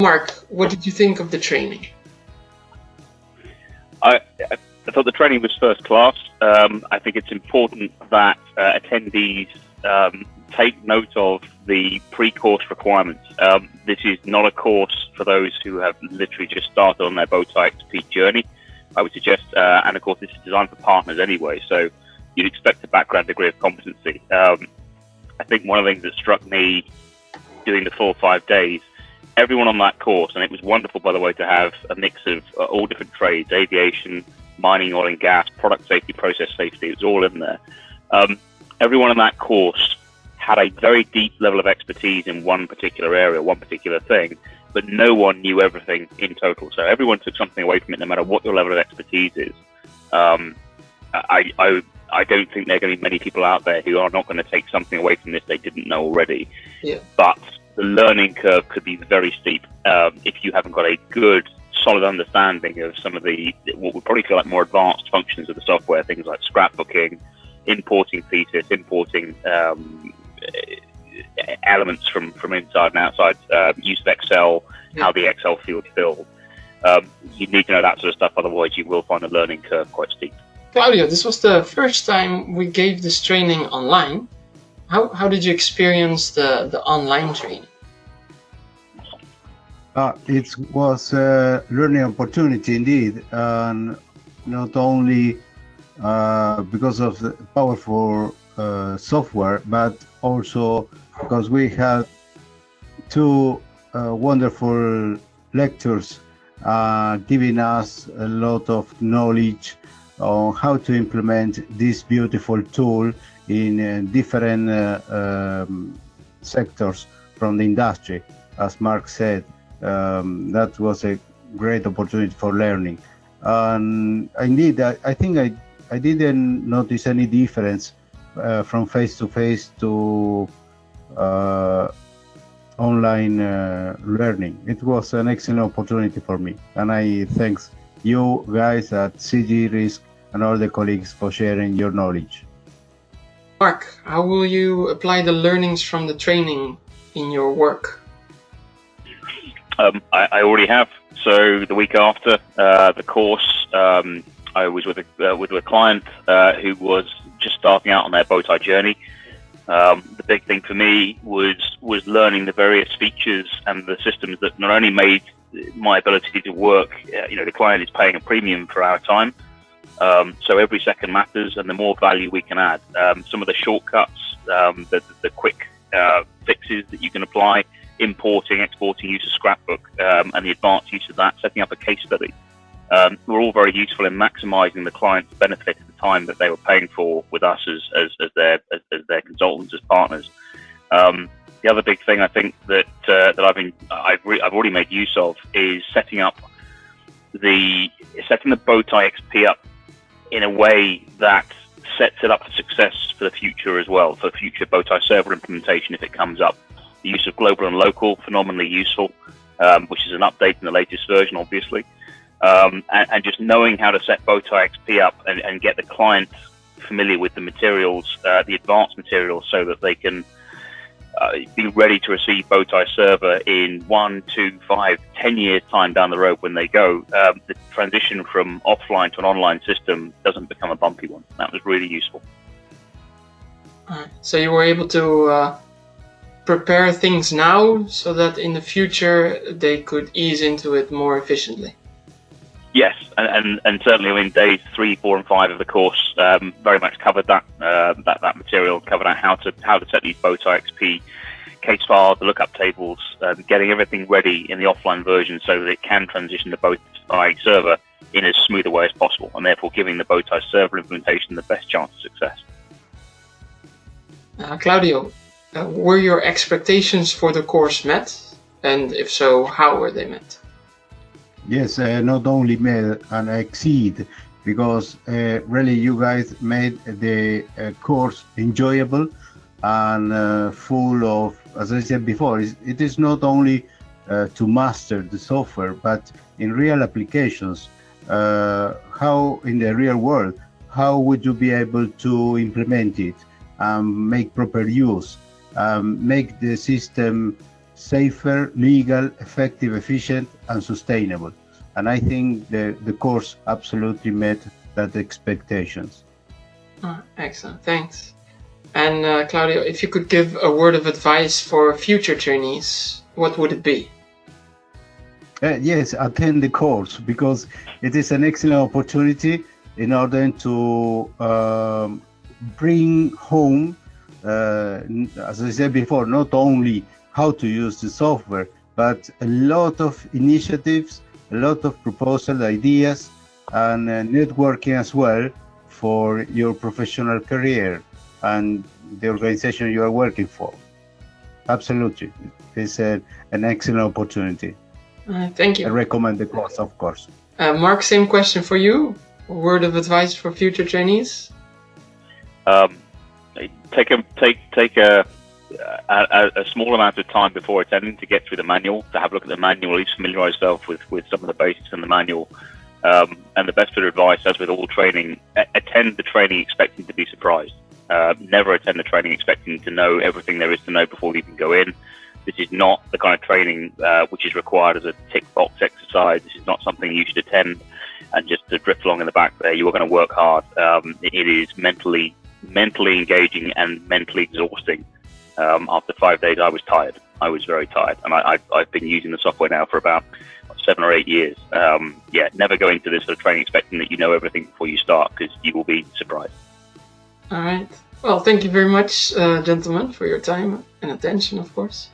Mark, what did you think of the training? I thought the training was first class. I think it's important that attendees take note of the pre-course requirements. This is not a course for those who have literally just started on their Bowtie XP journey. I would suggest, and of course this is designed for partners anyway, so you'd expect a background degree of competency. I think one of the things that struck me doing the full 5 days, everyone on that course, and it was wonderful, by the way, to have a mix of all different trades, aviation, mining, oil and gas, product safety, process safety, it was all in there. Everyone in that course had a very deep level of expertise in one particular area, one particular thing, but no one knew everything in total. So everyone took something away from it, no matter what your level of expertise is. I don't think there are going to be many people out there who are not going to take something away from this they didn't know already. Yeah. But the learning curve could be very steep if you haven't got a good, solid understanding of some of the, what would probably feel like more advanced functions of the software, things like scrapbooking, importing thesis, importing elements from inside and outside, use of Excel, how the Excel field filled. You need to know that sort of stuff, otherwise you will find the learning curve quite steep. Claudio, this was the first time we gave this training online. How did you experience the online training? It was a learning opportunity indeed, and not only because of the powerful software, but also because we had two wonderful lectures giving us a lot of knowledge on how to implement this beautiful tool in different sectors from the industry. As Mark said, that was a great opportunity for learning. And indeed, I think I didn't notice any difference from face-to-face to online learning. It was an excellent opportunity for me, and I thanks you guys at CG Risk and all the colleagues for sharing your knowledge. Mark, how will you apply the learnings from the training in your work? I already have. So the week after the course, I was with a client who was just starting out on their Bowtie journey. The big thing for me was learning the various features and the systems that not only made my ability to work, the client is paying a premium for our time. So every second matters, and the more value we can add. Some of the shortcuts, the quick fixes that you can apply, importing, exporting, use of Scrapbook, and the advanced use of that, setting up a case study, were all very useful in maximising the client's benefit at the time that they were paying for with us as their consultants, as partners. The other big thing I think that I've already made use of is setting the Bowtie XP up in a way that sets it up for success for the future as well, for future Bowtie server implementation if it comes up. The use of global and local, phenomenally useful, which is an update in the latest version, obviously. And just knowing how to set Bowtie XP up and get the client familiar with the materials, the advanced materials, so that they can be ready to receive Bowtie server in 1, 2, 5, 10 years time down the road when they go. The transition from offline to an online system doesn't become a bumpy one. That was really useful. So you were able to prepare things now so that in the future they could ease into it more efficiently. Yes, and certainly in days 3, 4, and 5 of the course, very much covered that material, covered out how to set these Bowtie XP case files, the lookup tables, getting everything ready in the offline version so that it can transition to Bowtie server in as smooth a way as possible, and therefore giving the Bowtie server implementation the best chance of success. Claudio, were your expectations for the course met? And if so, how were they met? Yes, not only met and exceed, because really you guys made the course enjoyable and full of, as I said before, it is not only to master the software, but in real applications, how in the real world, how would you be able to implement it, make proper use, make the system safer, legal, effective, efficient, and sustainable. And I think the course absolutely met that expectations. Excellent, thanks. And Claudio, if you could give a word of advice for future trainees, what would it be? Yes, attend the course, because it is an excellent opportunity in order to bring home, as I said before, not only how to use the software, but a lot of initiatives, a lot of proposal ideas, and networking as well for your professional career and the organization you are working for. Absolutely. It's an excellent opportunity. Thank you. I recommend the course, of course. Mark, same question for you. A word of advice for future trainees? Take a small amount of time before attending to get through the manual, to have a look at the manual, at least familiarize yourself with some of the basics in the manual. And the best bit of advice, as with all training, attend the training expecting to be surprised. Never attend the training expecting to know everything there is to know before you even go in. This is not the kind of training which is required as a tick box exercise. This is not something you should attend and just to drift along in the back there. You are going to work hard. It is mentally engaging and mentally exhausting. After 5 days, I was tired. I was very tired, and I've been using the software now for about 7 or 8 years. Never go into this sort of training expecting that you know everything before you start, because you will be surprised. All right. Well, thank you very much, gentlemen, for your time and attention, of course.